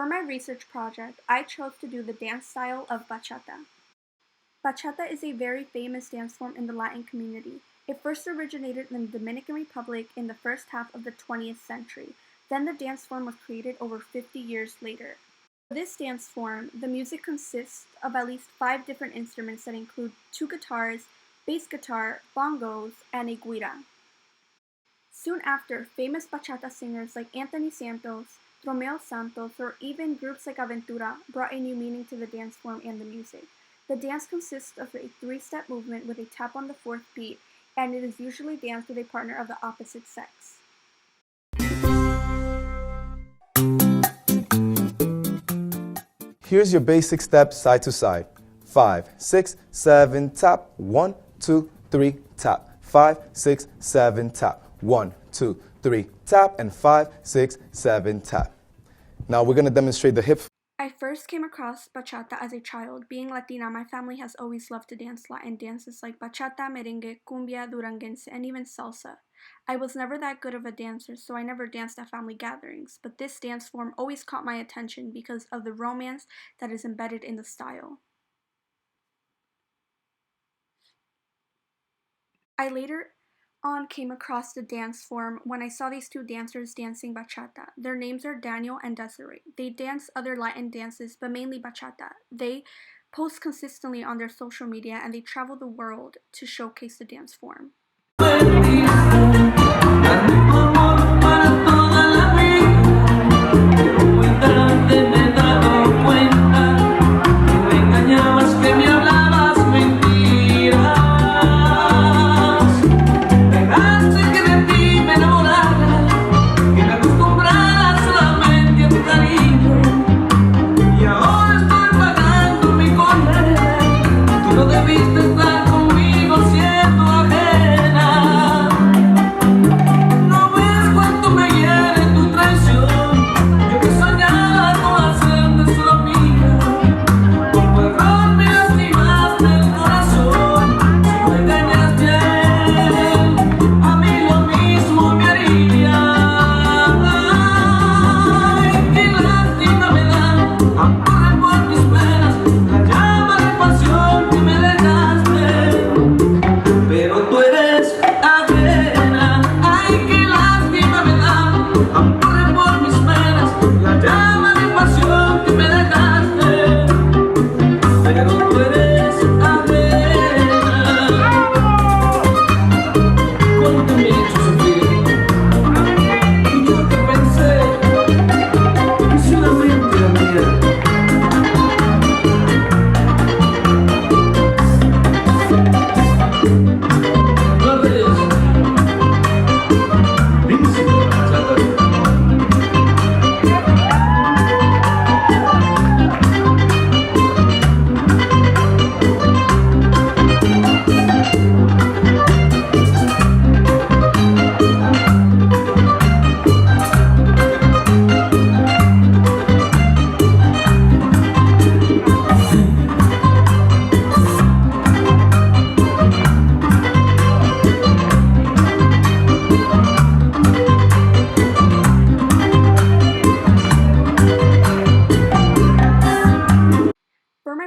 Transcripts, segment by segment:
For my research project, I chose to do the dance style of bachata. Bachata is a very famous dance form in the Latin community. It first originated in the Dominican Republic in the first half of the 20th century. Then the dance form was created over 50 years later. For this dance form, the music consists of at least 5 different instruments that include 2 guitars, bass guitar, bongos, and a guira. Soon after, famous bachata singers like Anthony Santos, Romeo Santos, or even groups like Aventura brought a new meaning to the dance form and the music. The dance consists of a 3-step movement with a tap on the 4th beat, and it is usually danced with a partner of the opposite sex. Here's your basic steps side to side. 5, 6, 7, tap. 1, 2, 3, tap. 5, 6, 7, tap. 1, 2, 3, tap. And 5, 6, 7, tap. Now we're going to demonstrate the hip. I first came across bachata as a child. Being Latina, my family has always loved to dance Latin dances like bachata, merengue, cumbia, duranguense, and even salsa. I was never that good of a dancer, so I never danced at family gatherings, but this dance form always caught my attention because of the romance that is embedded in the style. I later on came across the dance form when I saw these 2 dancers dancing bachata. Their names are Daniel and Desiree. They dance other Latin dances, but mainly bachata. They post consistently on their social media and they travel the world to showcase the dance form.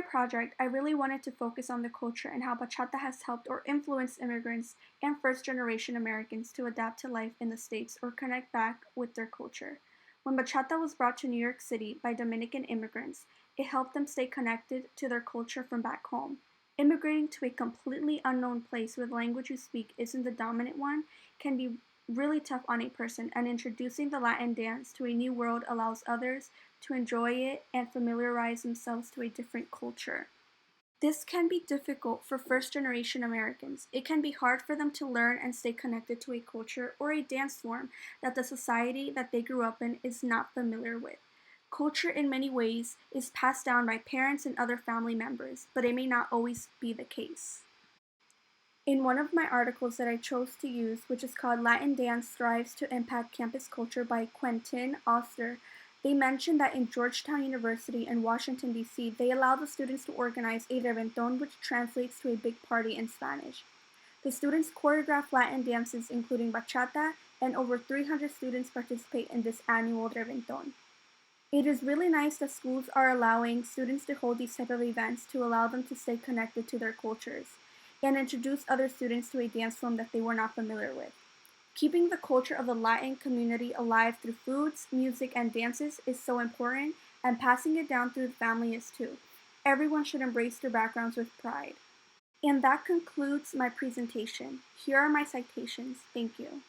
Project, I really wanted to focus on the culture and how bachata has helped or influenced immigrants and first-generation Americans to adapt to life in the States or connect back with their culture. When bachata was brought to New York City by Dominican immigrants, it helped them stay connected to their culture from back home. Immigrating to a completely unknown place where the language you speak isn't the dominant one can be really tough on a person, and introducing the Latin dance to a new world allows others to enjoy it and familiarize themselves to a different culture. This can be difficult for first-generation Americans. It can be hard for them to learn and stay connected to a culture or a dance form that the society that they grew up in is not familiar with. Culture in many ways is passed down by parents and other family members, but it may not always be the case. In one of my articles that I chose to use, which is called Latin Dance Thrives to Impact Campus Culture by Quentin Oster, they mentioned that in Georgetown University in Washington, D.C., they allow the students to organize a reventón, which translates to a big party in Spanish. The students choreograph Latin dances including bachata, and over 300 students participate in this annual reventón. It is really nice that schools are allowing students to hold these type of events to allow them to stay connected to their cultures and introduce other students to a dance form that they were not familiar with. Keeping the culture of the Latin community alive through foods, music, and dances is so important, and passing it down through the family is too. Everyone should embrace their backgrounds with pride. And that concludes my presentation. Here are my citations. Thank you.